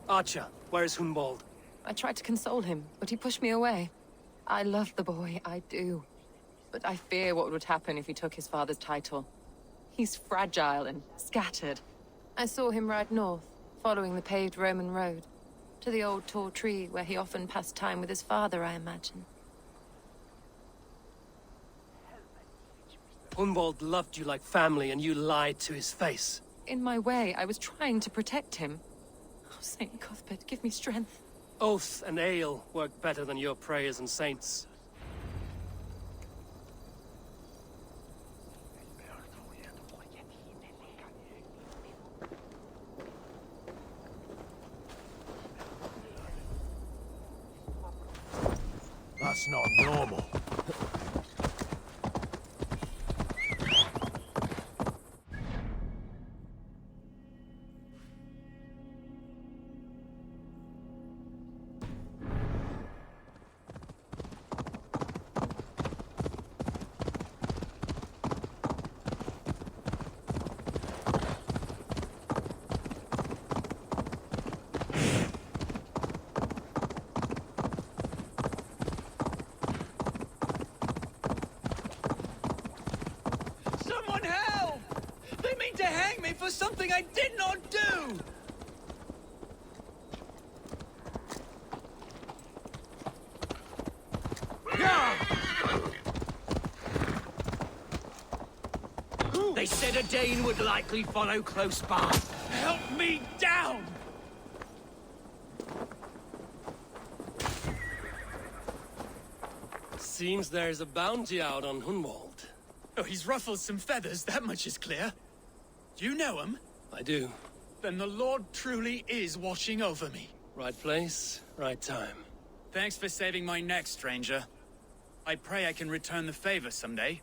Archer, where is Hunwald? I tried to console him, but he pushed me away. I love the boy, I do. But I fear what would happen if he took his father's title. He's fragile and scattered. I saw him ride north, following the paved Roman road. To the old tall tree where he often passed time with his father, I imagine. Hunwald loved you like family, and you lied to his face. In my way, I was trying to protect him. Oh, Saint Cuthbert, give me strength. Oath and ale work better than your prayers and saints. That's not normal. Someone help! They mean to hang me for something I did not do! They said a Dane would likely follow close by. Help me down! Seems there's a bounty out on Hunwald. Oh, he's ruffled some feathers, that much is clear. Do you know him? I do. Then the Lord truly is watching over me. Right place, right time. Thanks for saving my neck, stranger. I pray I can return the favor someday.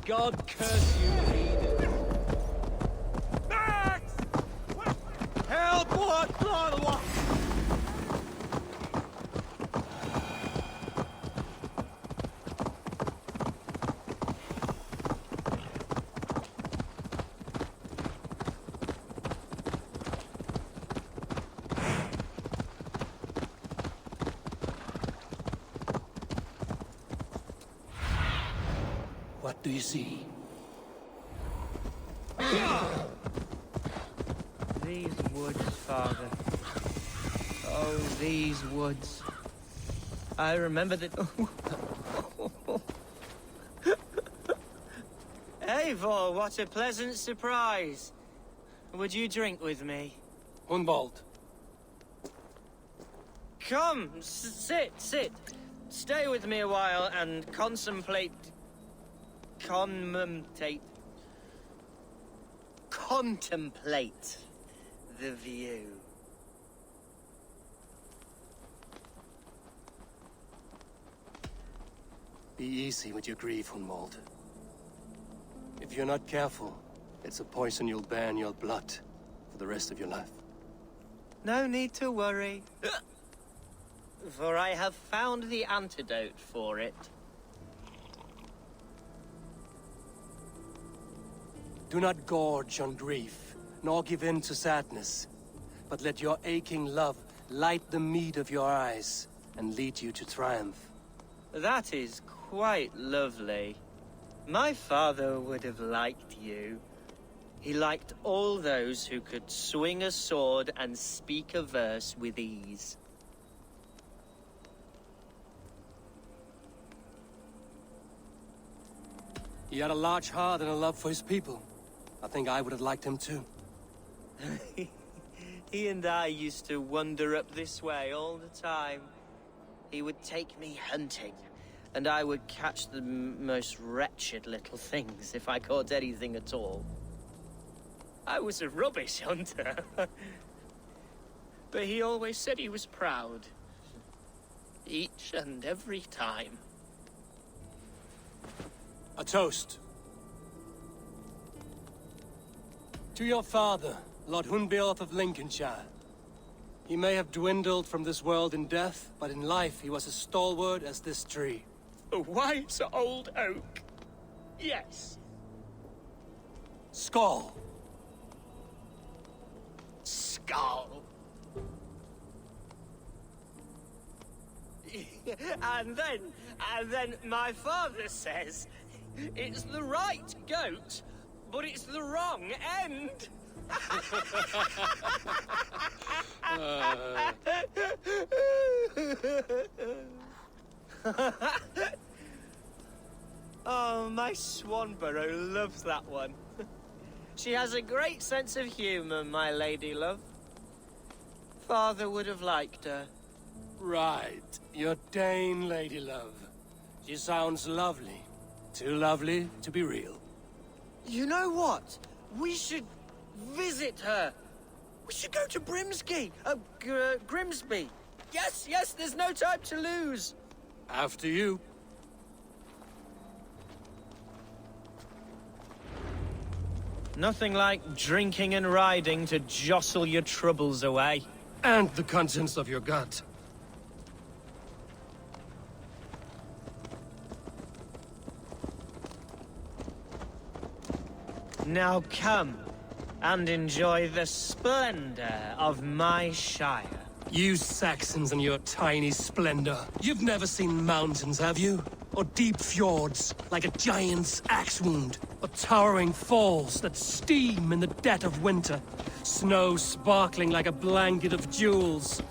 God curse you, heathen. Max! Help! What? What do you see? These woods, father. Oh, these woods. I remember that... Eivor, what a pleasant surprise. Would you drink with me? Hunwald. Come, sit. Stay with me a while and contemplate the view. Be easy with your grief, Hunwald. If you're not careful, it's a poison you'll bear in your blood for the rest of your life. No need to worry. For I have found the antidote for it. Do not gorge on grief, nor give in to sadness, but let your aching love light the mead of your eyes and lead you to triumph. That is quite lovely. My father would have liked you. He liked all those who could swing a sword and speak a verse with ease. He had a large heart and a love for his people. I think I would have liked him too. He and I used to wander up this way all the time. He would take me hunting, and I would catch the most wretched little things if I caught anything at all. I was a rubbish hunter. But he always said he was proud. Each and every time. A toast. To your father, Lord Hunbeorth of Lincolnshire. He may have dwindled from this world in death, but in life he was as stalwart as this tree. A white old oak. Yes. Skull. Skull. and then my father says, it's the right goat, but it's the wrong end. Oh, my Swanborough loves that one. She has a great sense of humor, my lady love. Father would have liked her. Right. Your Dane lady love. She sounds lovely. Too lovely to be real. You know what? We should visit her. We should go to Grimsby. Grimsby. Yes, there's no time to lose. After you. Nothing like drinking and riding to jostle your troubles away. And the contents of your gut. Now come and enjoy the splendor of my shire. You Saxons and your tiny splendor. You've never seen mountains, have you? Or deep fjords, like a giant's axe wound. Or towering falls that steam in the dead of winter. Snow sparkling like a blanket of jewels.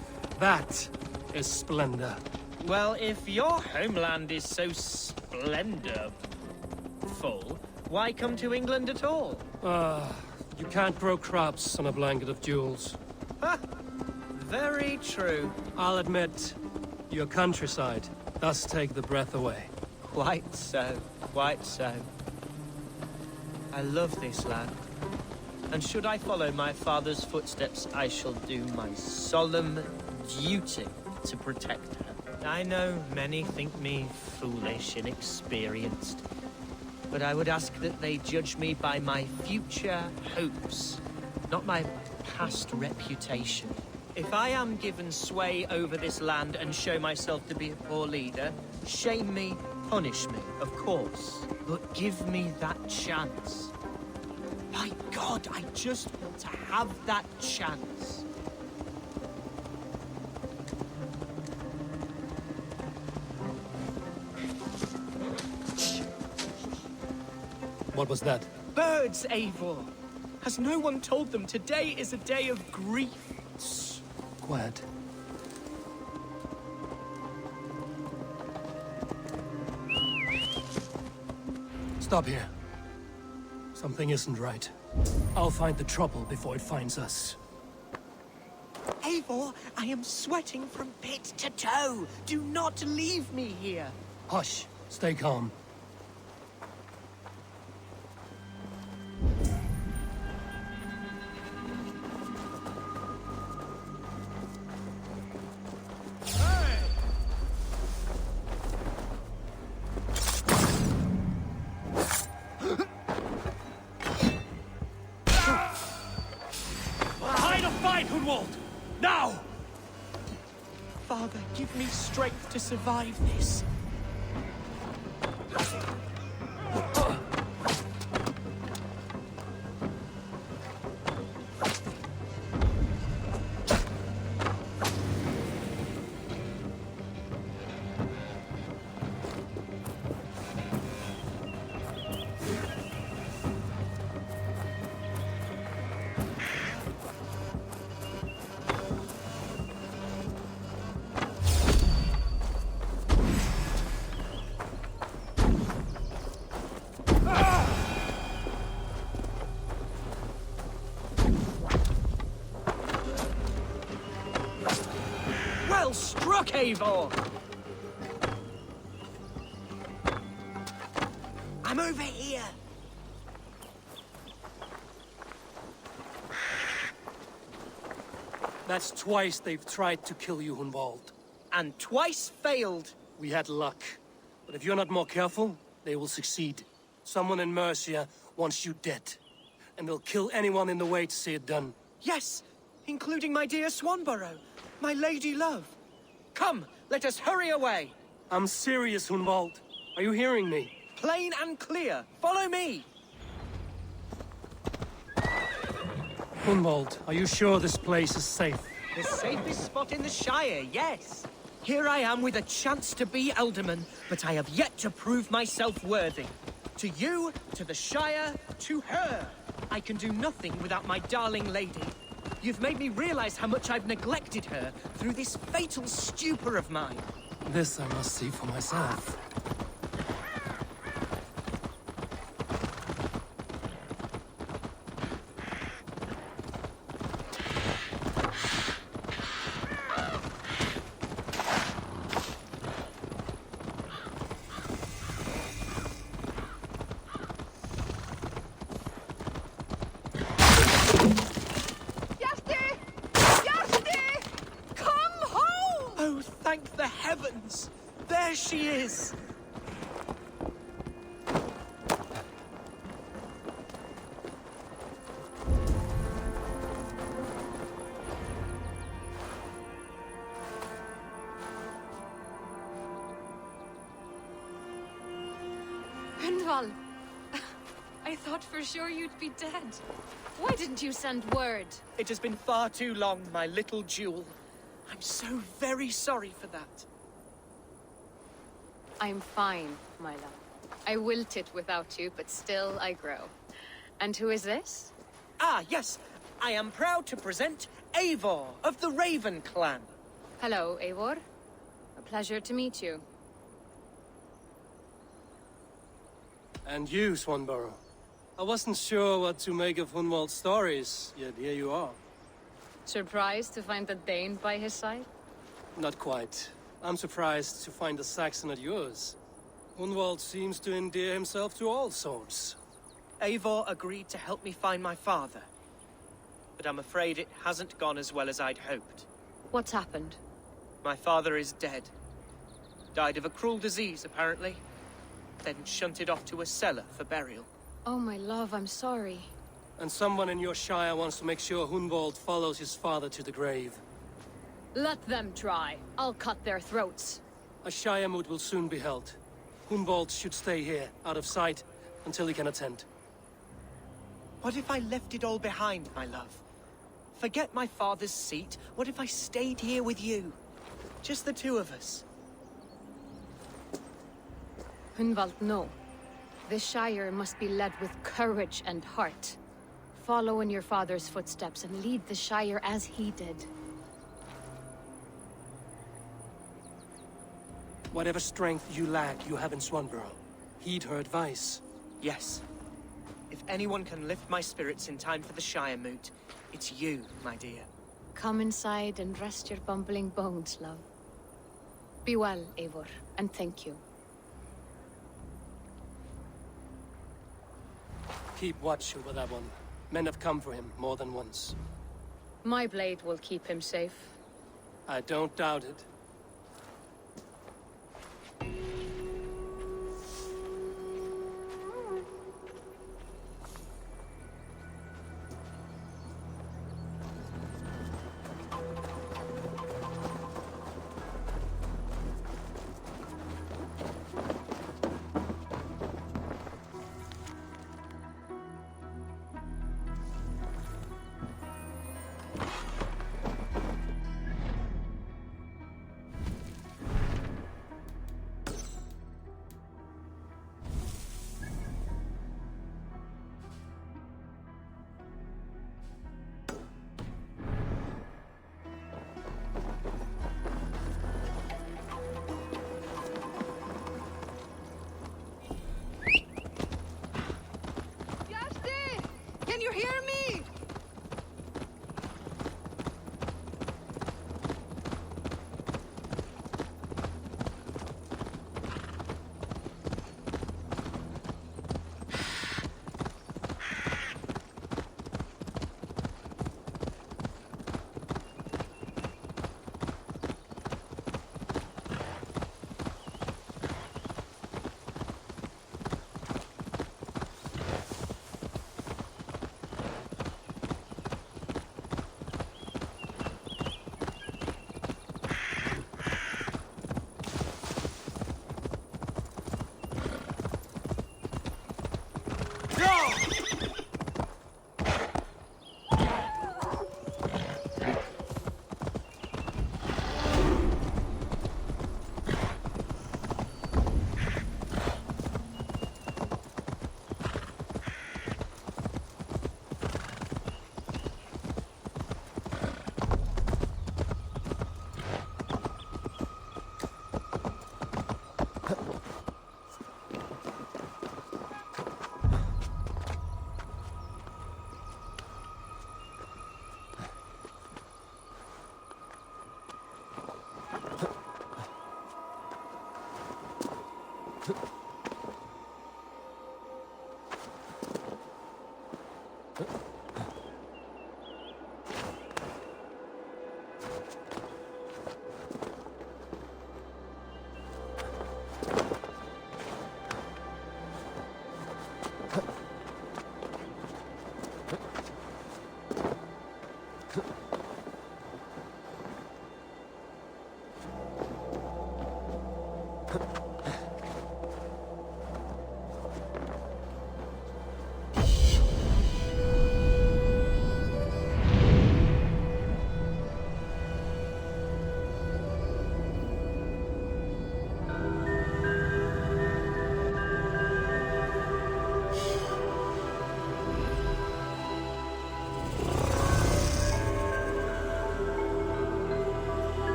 That is splendor. Well, if your homeland is so splendorful, why come to England at all? You can't grow crops on a blanket of jewels. Ha! Very true. I'll admit, your countryside does take the breath away. Quite so, quite so. I love this land. And should I follow my father's footsteps, I shall do my solemn duty to protect her. I know many think me foolish, inexperienced, but I would ask that they judge me by my future hopes, not my past reputation. If I am given sway over this land and show myself to be a poor leader, shame me, punish me, of course, but give me that chance. My God, I just want to have that chance. What was that? Birds, Eivor! Has no one told them today is a day of grief? Quiet. Stop here. Something isn't right. I'll find the trouble before it finds us. Eivor, I am sweating from pit to toe. Do not leave me here. Hush. Stay calm. Now! Father, give me strength to survive this. Well struck, Eivor! I'm over here. That's twice they've tried to kill you, Hunwald. And twice failed. We had luck. But if you're not more careful, they will succeed. Someone in Mercia wants you dead. And they'll kill anyone in the way to see it done. Yes, including my dear Swanborough, my lady love. Come, let us hurry away. I'm serious, Hunwald. Are you hearing me? Plain and clear. Follow me. Hunwald, are you sure this place is safe? The safest spot in the Shire, yes. Here I am with a chance to be Alderman, but I have yet to prove myself worthy. To you, to the Shire, to her. I can do nothing without my darling lady. You've made me realize how much I've neglected her through this fatal stupor of mine. This I must see for myself. Oh, thank the heavens! There she is! Hunwald! I thought for sure you'd be dead. Why didn't you send word? It has been far too long, my little jewel. I'm so very sorry for that. I'm fine, my love. I wilted without you, but still I grow. And who is this? Ah, yes. I am proud to present Eivor of the Raven clan. Hello, Eivor. A pleasure to meet you. And you, Swanborough. I wasn't sure what to make of Hunwald's stories, yet here you are. Surprised to find the Dane by his side? Not quite. I'm surprised to find a Saxon at yours. Hunwald seems to endear himself to all sorts. Eivor agreed to help me find my father. But I'm afraid it hasn't gone as well as I'd hoped. What's happened? My father is dead. Died of a cruel disease, apparently. Then shunted off to a cellar for burial. Oh, my love, I'm sorry. And someone in your shire wants to make sure Hunwald follows his father to the grave. Let them try. I'll cut their throats. A shire moot will soon be held. Hunwald should stay here, out of sight, until he can attend. What if I left it all behind, my love? Forget my father's seat. What if I stayed here with you? Just the two of us. Hunwald, no. This Shire must be led with courage and heart. Follow in your father's footsteps and lead the Shire as he did. Whatever strength you lack, you have in Swanborough. Heed her advice. Yes. If anyone can lift my spirits in time for the Shire moot, it's you, my dear. Come inside and rest your bumbling bones, love. Be well, Eivor, and thank you. Keep watch over that one. Men have come for him more than once. My blade will keep him safe. I don't doubt it. Can you hear me?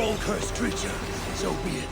Troll-cursed creature, so be it.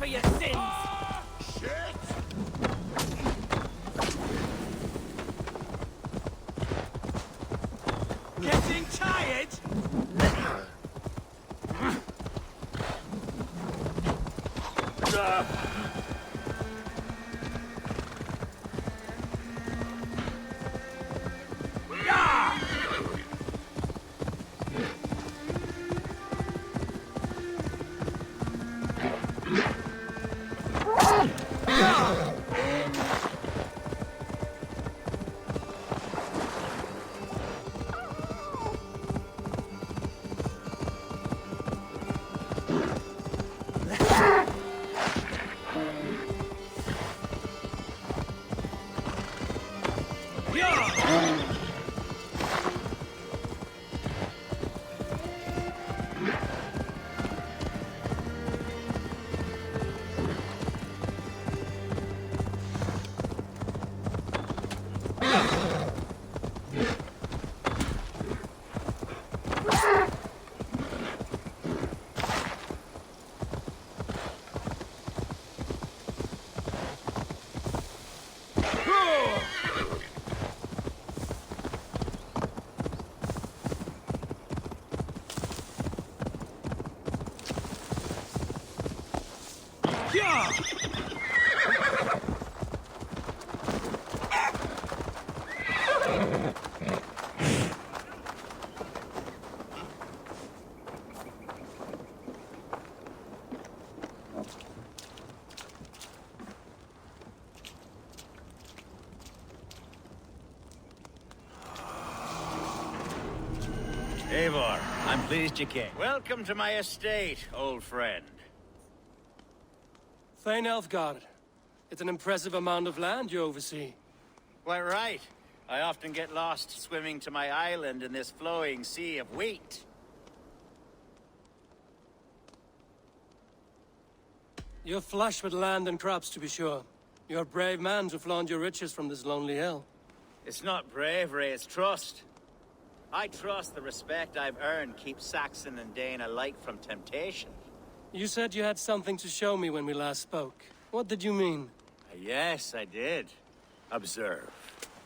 your sins! Shit! Getting tired? Eivor, I'm pleased you came. Welcome to my estate, old friend. Thane Elfgard. It's an impressive amount of land you oversee. Quite right. I often get lost swimming to my island in this flowing sea of wheat. You're flush with land and crops, to be sure. You're a brave man to flaunt your riches from this lonely hill. It's not bravery, it's trust. I trust the respect I've earned keeps Saxon and Dane alike from temptation. You said you had something to show me when we last spoke. What did you mean? Yes, I did. Observe.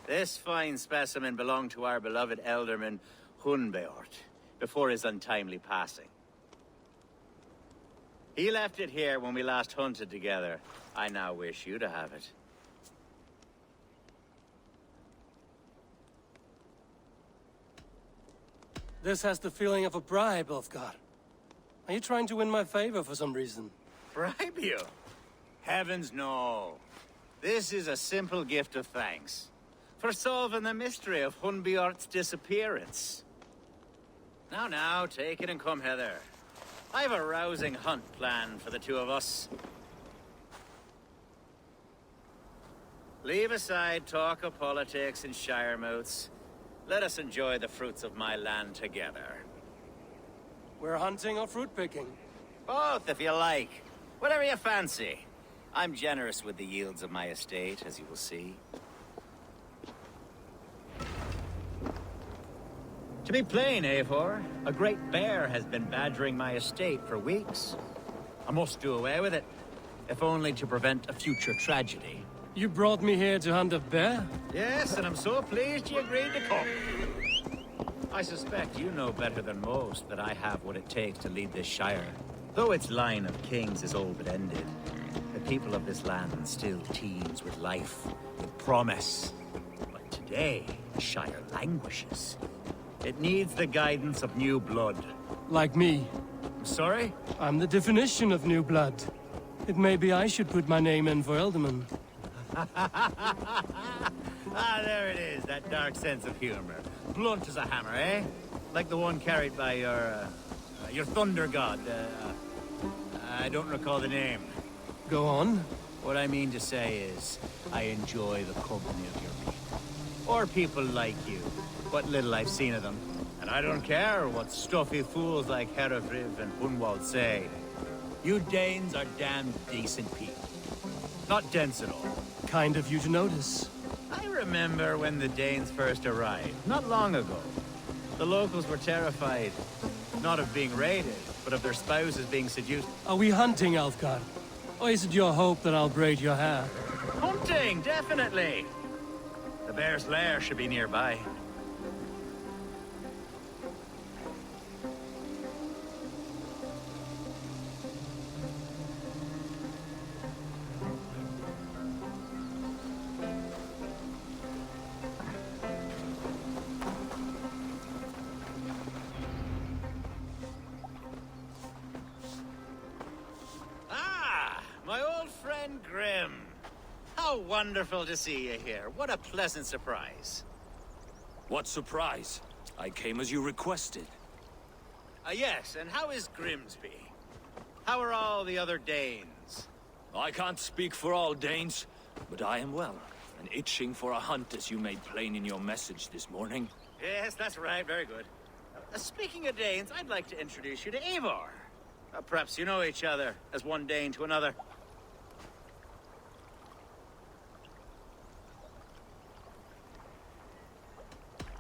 This fine specimen belonged to our beloved elderman, Hunbeort, before his untimely passing. He left it here when we last hunted together. I now wish you to have it. This has the feeling of a bribe, Ulfgar. Are you trying to win my favor for some reason? Bribe you? Heavens no. This is a simple gift of thanks. For solving the mystery of Hunbeort's disappearance. Now, take it and come hither. I've a rousing hunt planned for the two of us. Leave aside talk of politics and shire moats. Let us enjoy the fruits of my land together. We're hunting or fruit picking? Both, if you like. Whatever you fancy. I'm generous with the yields of my estate, as you will see. To be plain, Eivor, a great bear has been badgering my estate for weeks. I must do away with it, if only to prevent a future tragedy. You brought me here to hunt a bear? Yes, and I'm so pleased you agreed to come. I suspect you know better than most that I have what it takes to lead this shire. Though its line of kings is all but ended, the people of this land still teems with life, with promise. But today, the shire languishes. It needs the guidance of new blood. Like me. I'm sorry? I'm the definition of new blood. It may be I should put my name in for Elderman. There it is, that dark sense of humor. Blunt as a hammer, eh? Like the one carried by your thunder god. I don't recall the name. Go on. What I mean to say is, I enjoy the company of your people. Or people like you. What little I've seen of them. And I don't care what stuffy fools like Herefriv and Hunwald say. You Danes are damn decent people. Not dense at all. Kind of you to notice. I remember when the Danes first arrived, not long ago. The locals were terrified, not of being raided, but of their spouses being seduced. Are we hunting, Alfgar? Or is it your hope that I'll braid your hair? Hunting, definitely. The bear's lair should be nearby. My old friend Grim. How wonderful to see you here. What a pleasant surprise. What surprise? I came as you requested. Yes, and how is Grimsby? How are all the other Danes? I can't speak for all Danes, but I am well, and itching for a hunt as you made plain in your message this morning. Yes, that's right. Very good. Speaking of Danes, I'd like to introduce you to Eivor. Perhaps you know each other, as one Dane to another.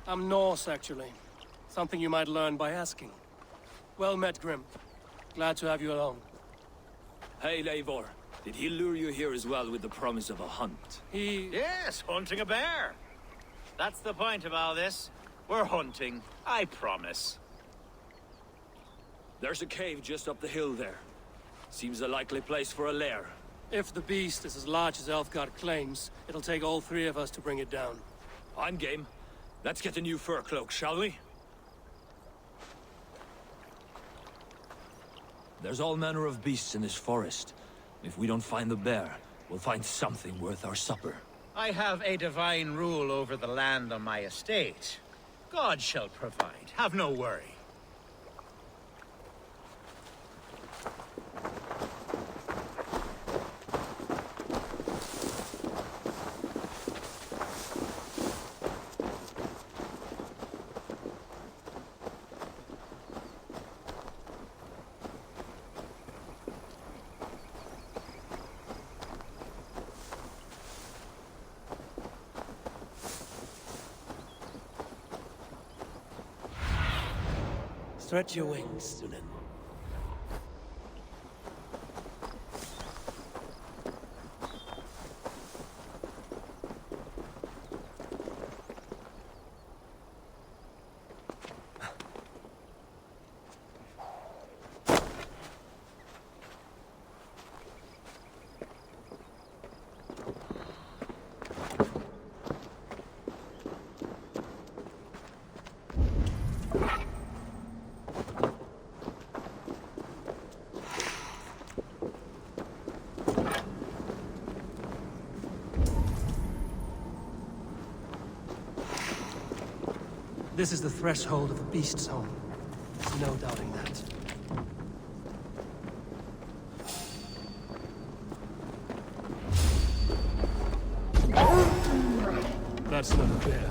I'm Norse, actually. Something you might learn by asking. Well met, Grim. Glad to have you along. Hey, Eivor. Did he lure you here as well with the promise of a hunt? Yes, hunting a bear. That's the point of all this. We're hunting, I promise. There's a cave just up the hill there. Seems a likely place for a lair. If the beast is as large as Elfgard claims, it'll take all three of us to bring it down. I'm game. Let's get a new fur cloak, shall we? There's all manner of beasts in this forest. If we don't find the bear, we'll find something worth our supper. I have a divine rule over the land on my estate. God shall provide. Have no worry. Stretch your wings, Sunan. This is the threshold of the beast's home. There's no doubting that. That's not a bear.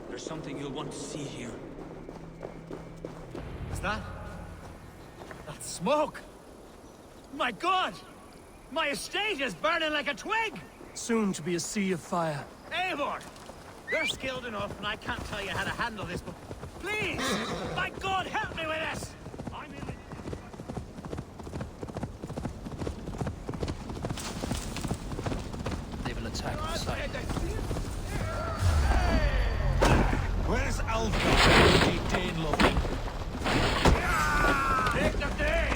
There's something you'll want to see here. Is that? That's smoke! My God! My estate is burning like a twig! Soon to be a sea of fire. Eivor! You're skilled enough, and I can't tell you how to handle this, but please! My God, help me with this! I'm in They've an attack on sight. Where's Alfred? Dane loving. Take the day!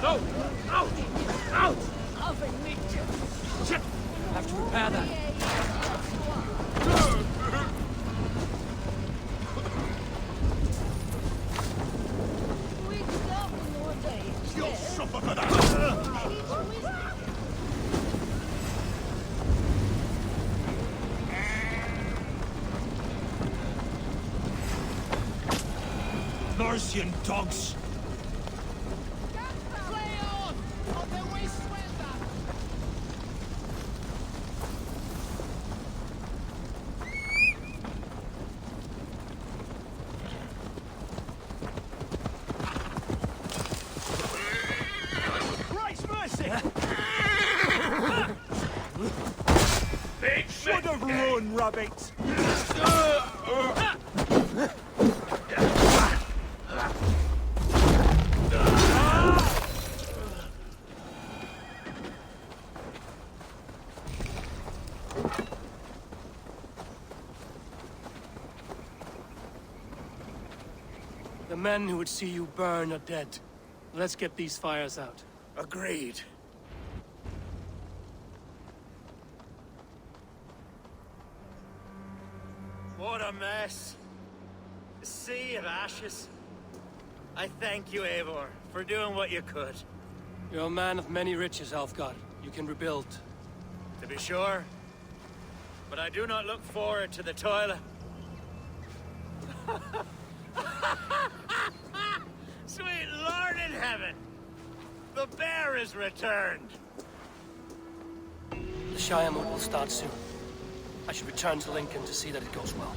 Go! Out! Out! Shit! Have to repair that. You'll suffer for that! Mercian dogs! Christ mercy! Should have run, rabbit! The men who would see you burn are dead. Let's get these fires out. Agreed. What a mess. A sea of ashes. I thank you, Eivor, for doing what you could. You're a man of many riches, Alfgard. You can rebuild. To be sure. But I do not look forward to the toilet. Sweet Lord in heaven! The bear is returned! The Shire Moot will start soon. I should return to Lincoln to see that it goes well.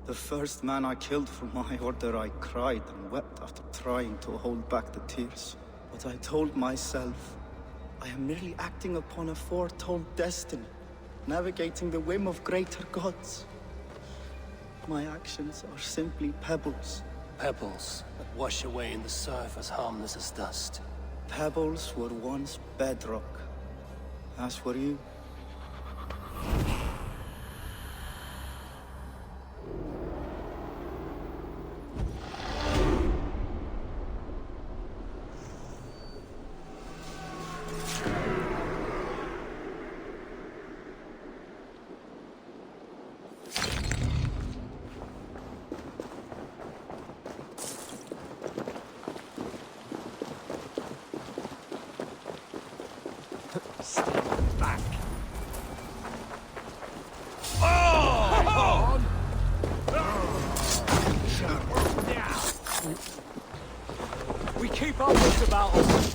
The first man I killed for my order, I cried and wept after trying to hold back the tears. But I told myself, I am merely acting upon a foretold destiny, navigating the whim of greater gods. My actions are simply pebbles. Pebbles that wash away in the surf as harmless as dust. Pebbles were once bedrock, as were you. Stand back. keep our wits about us.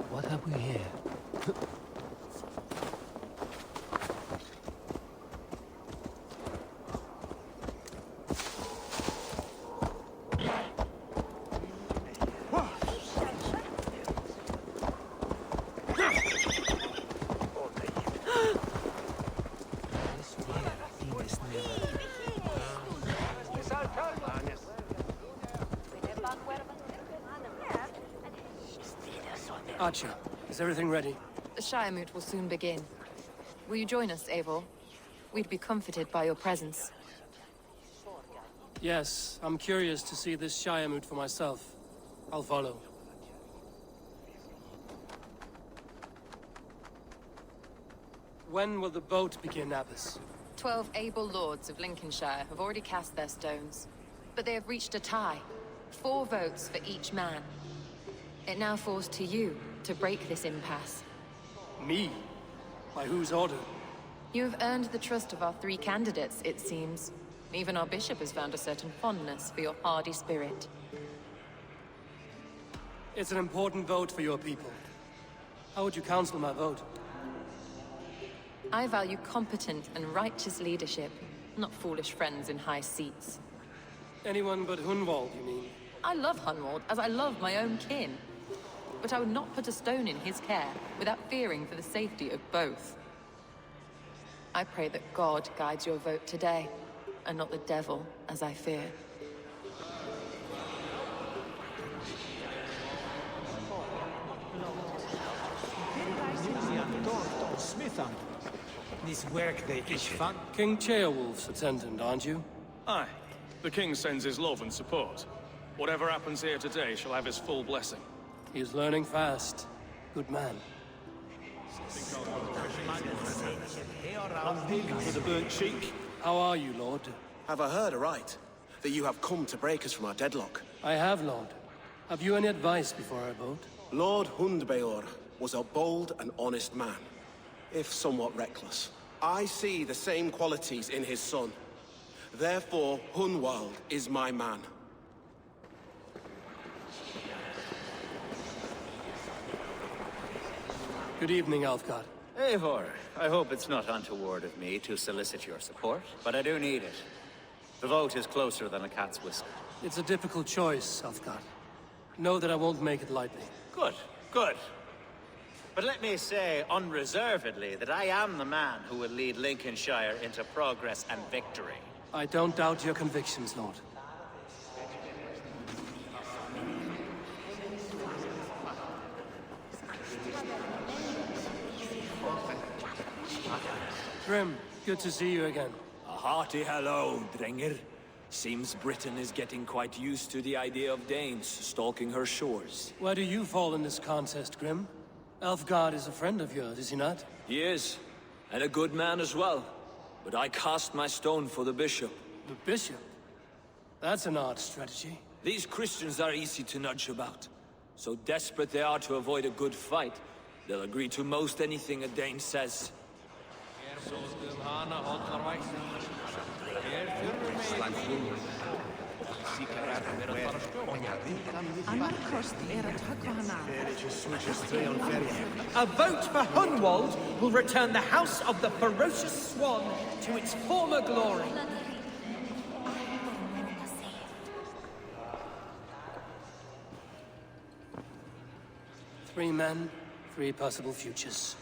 What have we here? Archer, is everything ready? The Shire Moot will soon begin. Will you join us, Eivor? We'd be comforted by your presence. Yes, I'm curious to see this Shire Moot for myself. I'll follow. When will the boat begin, Abbess? 12 able lords of Lincolnshire have already cast their stones, but they have reached a tie. 4 votes for each man. It now falls to you to break this impasse. Me? By whose order? You have earned the trust of our 3 candidates, it seems. Even our bishop has found a certain fondness for your hardy spirit. It's an important vote for your people. How would you counsel my vote? I value competent and righteous leadership, not foolish friends in high seats. Anyone but Hunwald, you mean? I love Hunwald, as I love my own kin. But I would not put a stone in his care without fearing for the safety of both. I pray that God guides your vote today, and not the devil, as I fear. This work they is fun. King Ceolwulf's attendant, aren't you? Aye. The king sends his love and support. Whatever happens here today shall have his full blessing. He's learning fast. Good man. For the burnt cheek. How are you, Lord? Have I heard aright? That you have come to break us from our deadlock? I have, Lord. Have you any advice before I vote? Lord Hundbeor was a bold and honest man, if somewhat reckless. I see the same qualities in his son. Therefore, Hunwald is my man. Good evening, Alfgard. Eivor, I hope it's not untoward of me to solicit your support, but I do need it. The vote is closer than a cat's whisker. It's a difficult choice, Alfgard. Know that I won't make it lightly. Good, good. But let me say unreservedly that I am the man who will lead Lincolnshire into progress and victory. I don't doubt your convictions, Lord. Grim, good to see you again. A hearty hello, Drenger. Seems Britain is getting quite used to the idea of Danes stalking her shores. Where do you fall in this contest, Grim? Alfgard is a friend of yours, is he not? He is, and a good man as well. But I cast my stone for the bishop. The bishop? That's an odd strategy. These Christians are easy to nudge about. So desperate they are to avoid a good fight, they'll agree to most anything a Dane says. A vote for Hunwald will return the House of the Ferocious Swan to its former glory. 3 men, 3 possible futures.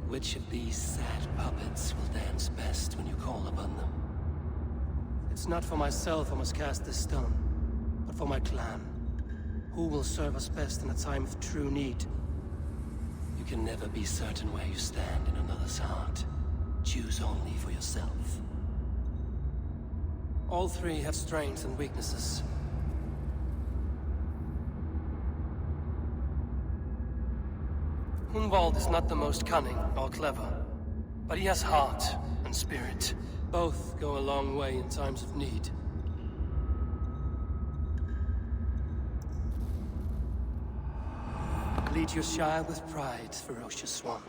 Which of these sad puppets will dance best when you call upon them? It's not for myself I must cast this stone, but for my clan. Who will serve us best in a time of true need? You can never be certain where you stand in another's heart. Choose only for yourself. All three have strengths and weaknesses. Hunwald is not the most cunning or clever, but he has heart and spirit. Both go a long way in times of need. Lead your Shire with pride, ferocious one.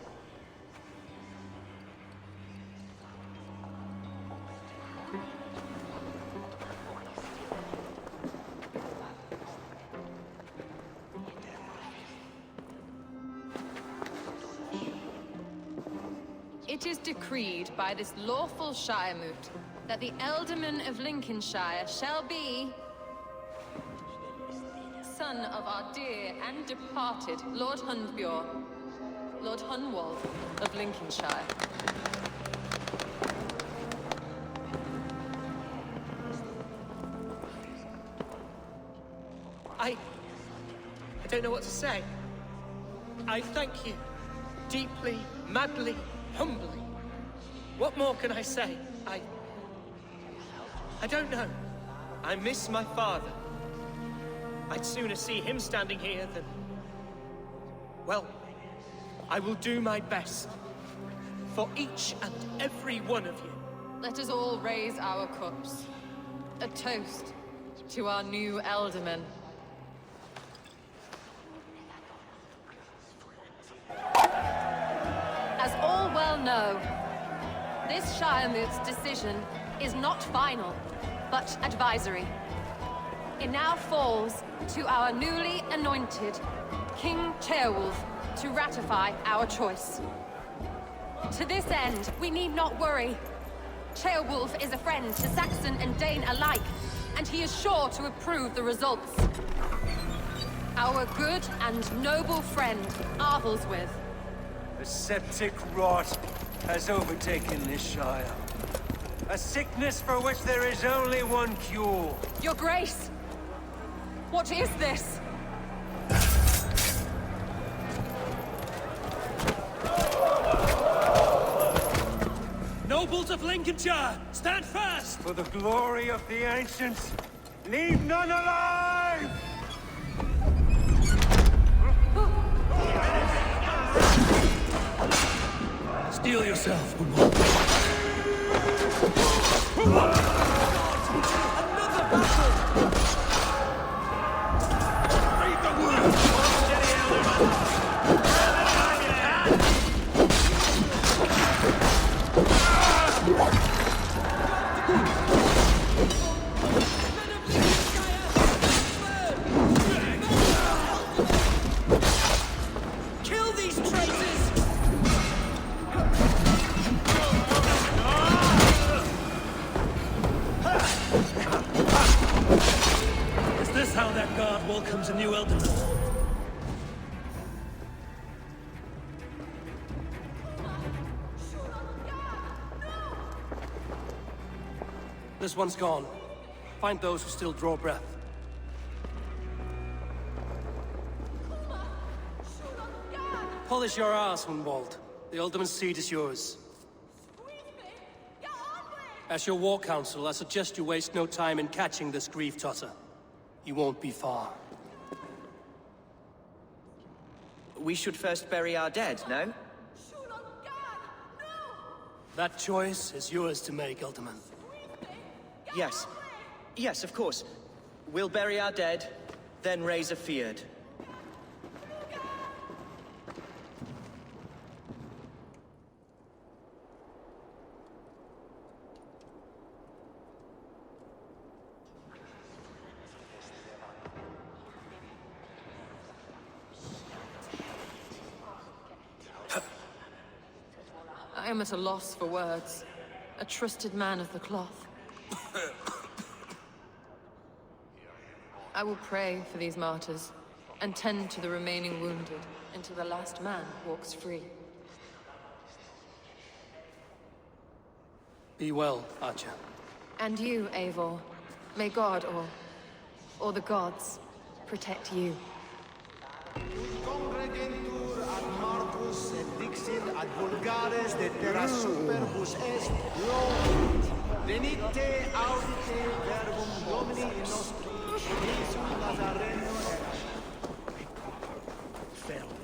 It is decreed by this lawful Shiremoot that the Ealdorman of Lincolnshire shall be son of our dear and departed Lord Hundbjorn, Lord Hunwald of Lincolnshire. I don't know what to say. I thank you. Deeply, madly, humbly. What more can I say? I don't know. I miss my father. I'd sooner see him standing here than... Well, I will do my best. For each and every one of you. Let us all raise our cups. A toast to our new Ealdorman. As all well know, this Shiremoot's decision is not final, but advisory. It now falls to our newly anointed King Ceolwulf to ratify our choice. To this end, we need not worry. Ceolwulf is a friend to Saxon and Dane alike, and he is sure to approve the results. Our good and noble friend, Arthelswith. The septic rot has overtaken this Shire. A sickness for which there is only one cure. Your Grace! What is this? Nobles of Lincolnshire, stand fast! For the glory of the ancients, leave none alive! Steel yourself, Kill these traitors! Is this how that guard welcomes a new Ealdorman? This one's gone. Find those who still draw breath. Polish your ass, Hunwald. The Ealdorman's seat is yours. As your war council, I suggest you waste no time in catching this grief-tosser. You won't be far. We should first bury our dead, no? That choice is yours to make, Ealdorman. Yes. Yes, of course. We'll bury our dead, then raise a feard. I am at a loss for words. A trusted man of the cloth. I will pray for these martyrs, and tend to the remaining wounded, until the last man walks free. Be well, Archer. And you, Eivor. May God, or the gods, protect you. Congregentur ad Marcus ad vulgares de terra superbus est lovit. Venite audite verbum Domini nostri, Jesu Nazareno Ferme.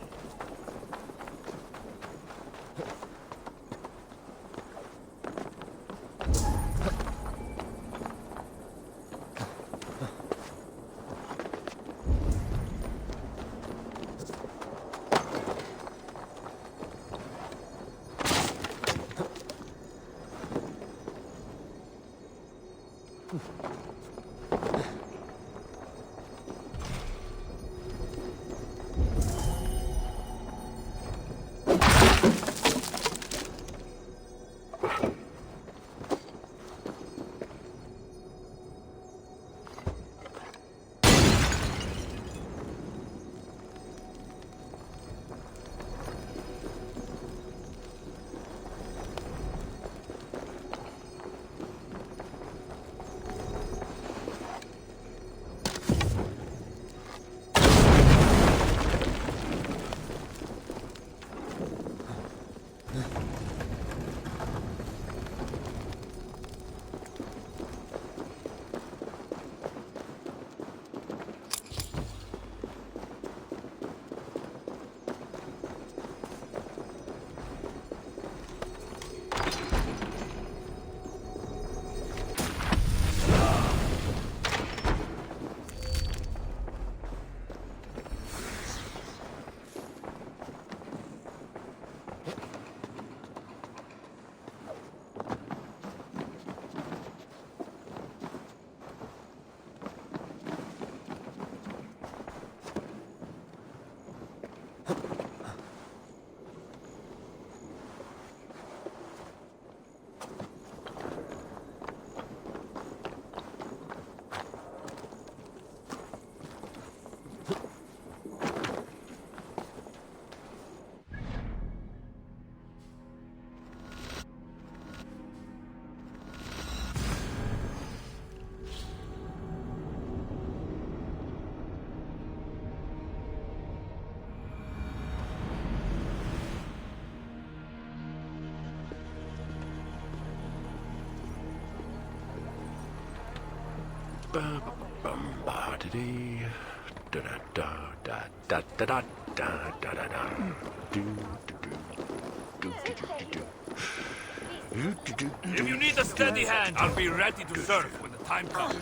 If you need a steady hand, I'll be ready to serve when the time comes.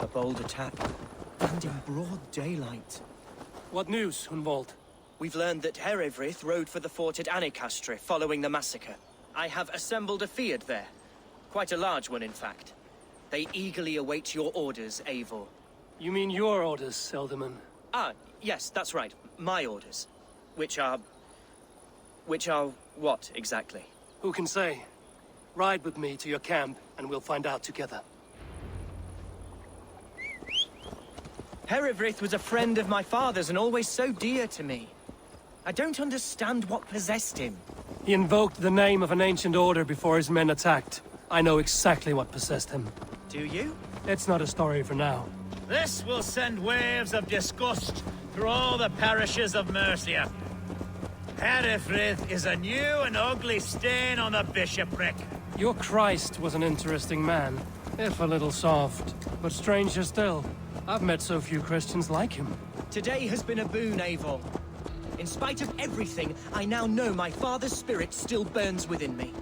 A bold attack, and in broad daylight. What news, Hunwald? We've learned that Herewrith rode for the fort at Annikastre following the massacre. I have assembled a field there. Quite a large one, in fact. They eagerly await your orders, Eivor. You mean your orders, Elderman? Ah, yes, that's right. My orders. Which are what, exactly? Who can say? Ride with me to your camp, and we'll find out together. Herewrith was a friend of my father's and always so dear to me. I don't understand what possessed him. He invoked the name of an ancient order before his men attacked. I know exactly what possessed him. Do you? It's not a story for now. This will send waves of disgust through all the parishes of Mercia. Herefrith is a new and ugly stain on the bishopric. Your Christ was an interesting man, if a little soft. But stranger still, I've met so few Christians like him. Today has been a boon, Eivor. In spite of everything, I now know my father's spirit still burns within me.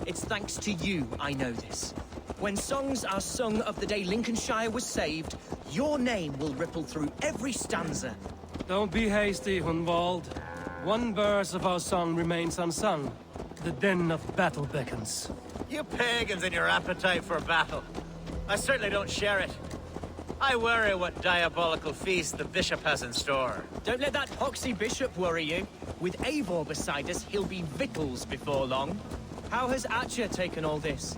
It's thanks to you I know this. When songs are sung of the day Lincolnshire was saved, your name will ripple through every stanza. Don't be hasty, Hunwald. One verse of our song remains unsung. The din of battle beckons. You pagans and your appetite for battle. I certainly don't share it. I worry what diabolical feast the bishop has in store. Don't let that poxy bishop worry you. With Eivor beside us, he'll be victuals before long. How has Atcha taken all this?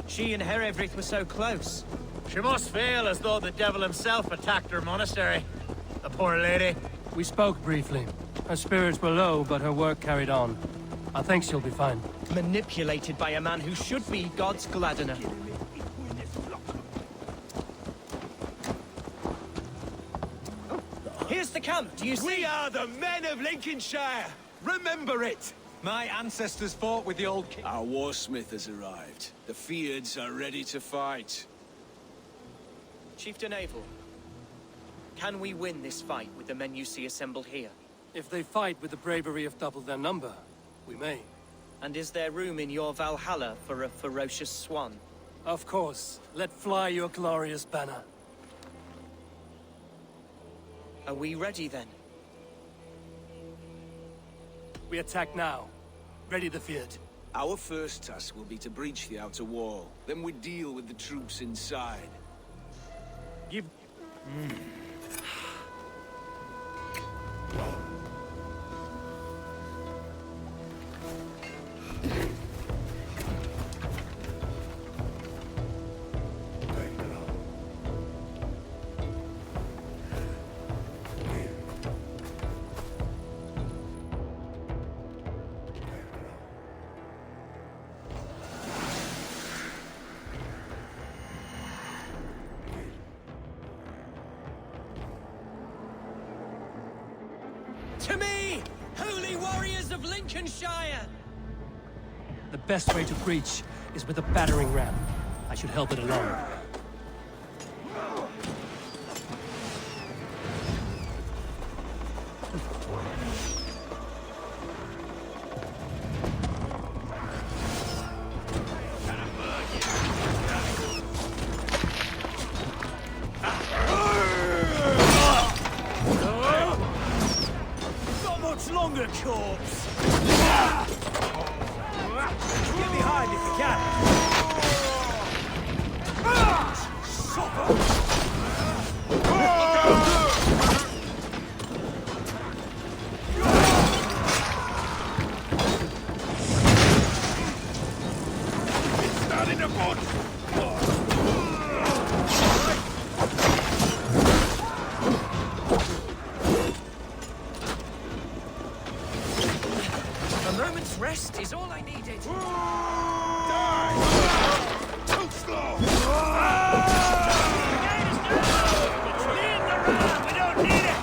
She and Herevryth were so close. She must feel as though the devil himself attacked her monastery. The poor lady. We spoke briefly. Her spirits were low, but her work carried on. I think she'll be fine. Manipulated by a man who should be God's gladdener. Here's the camp, do you see? We are the men of Lincolnshire! Remember it! My ancestors fought with the old king. Our warsmith has arrived. The Fyrds are ready to fight. Chieftain Abel, can we win this fight with the men you see assembled here? If they fight with the bravery of double their number, we may. And is there room in your Valhalla for a ferocious swan? Of course. Let fly your glorious banner. Are we ready then? We attack now. Ready the Fyrd. Our first task will be to breach the outer wall. Then we deal with the troops inside. Give... To me, holy warriors of Lincolnshire! The best way to breach is with a battering ram. I should help it along. Not much longer, corpse! Get behind if you can! It's not in the boat! A moment's rest is all I needed. Too slow! We don't need it!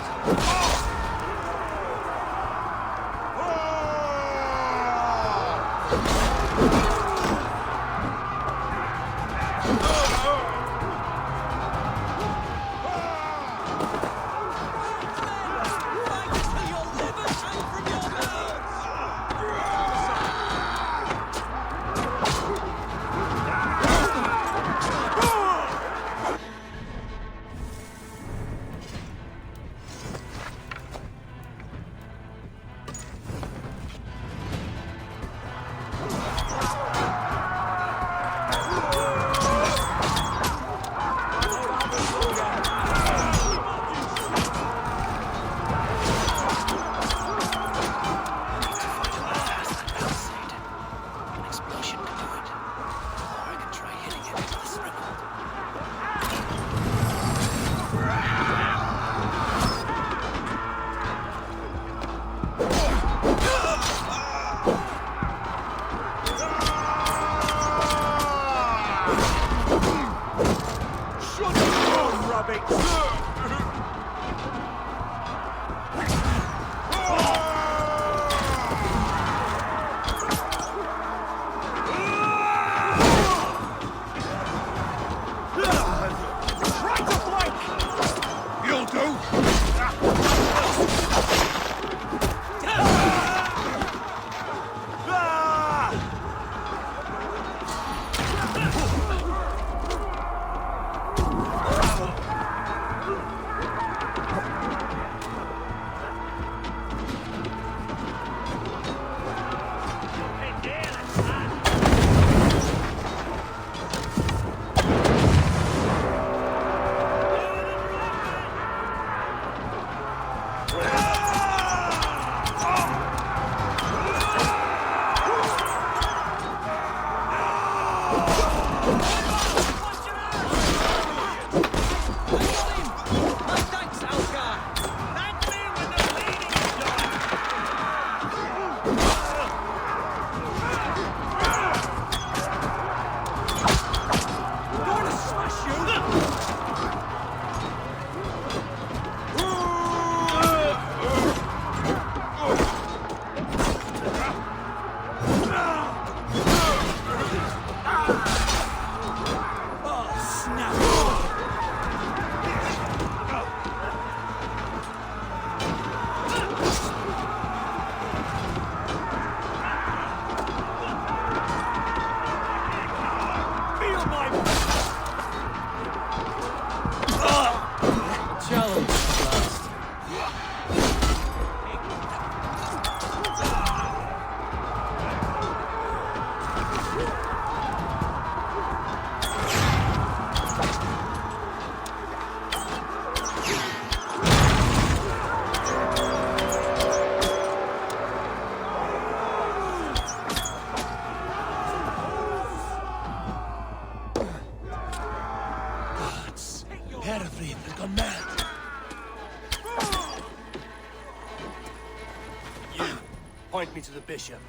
point me to the bishop.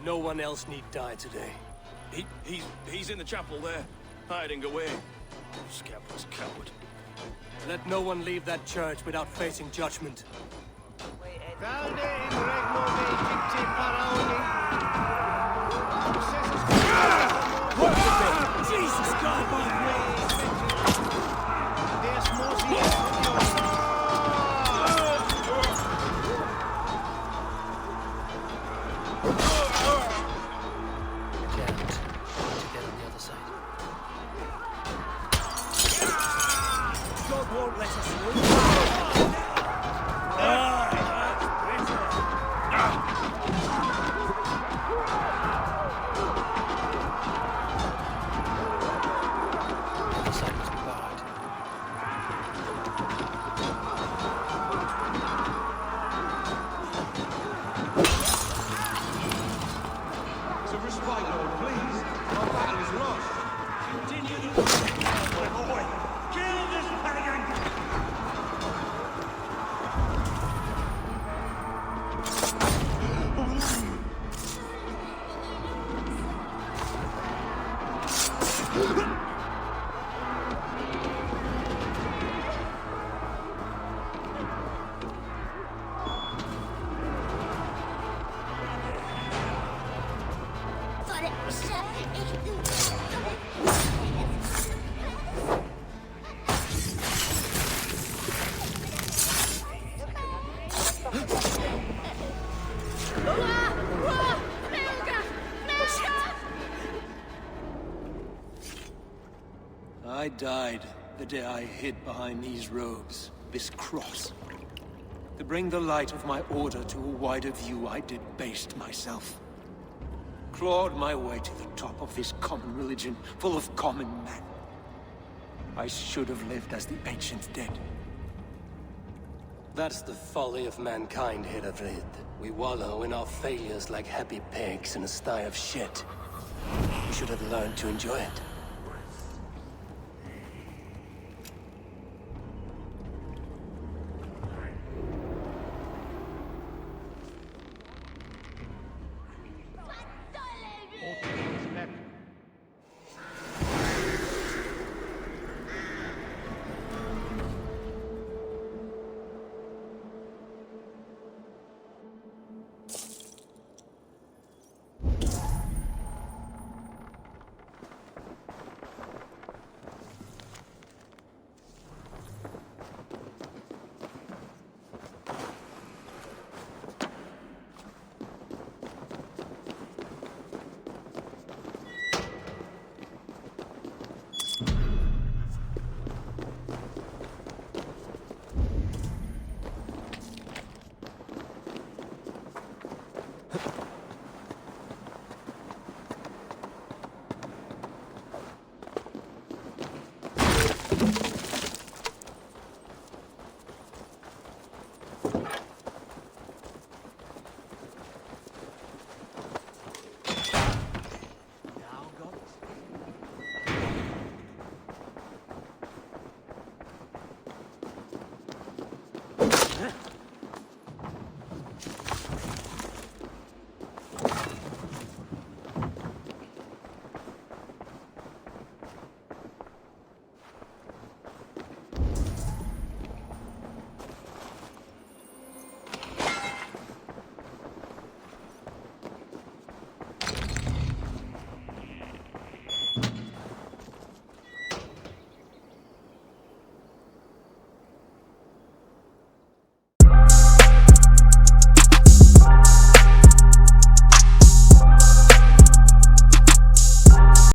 No one else need die today. He's in the chapel there, hiding away. Scabrous coward. Let no one leave that church without facing judgment. Jesus God! I died the day I hid behind these robes, this cross. To bring the light of my order to a wider view, I debased myself. Clawed my way to the top of this common religion, full of common men. I should have lived as the ancients did. That's the folly of mankind, Hedavrid. We wallow in our failures like happy pigs in a sty of shit. We should have learned to enjoy it.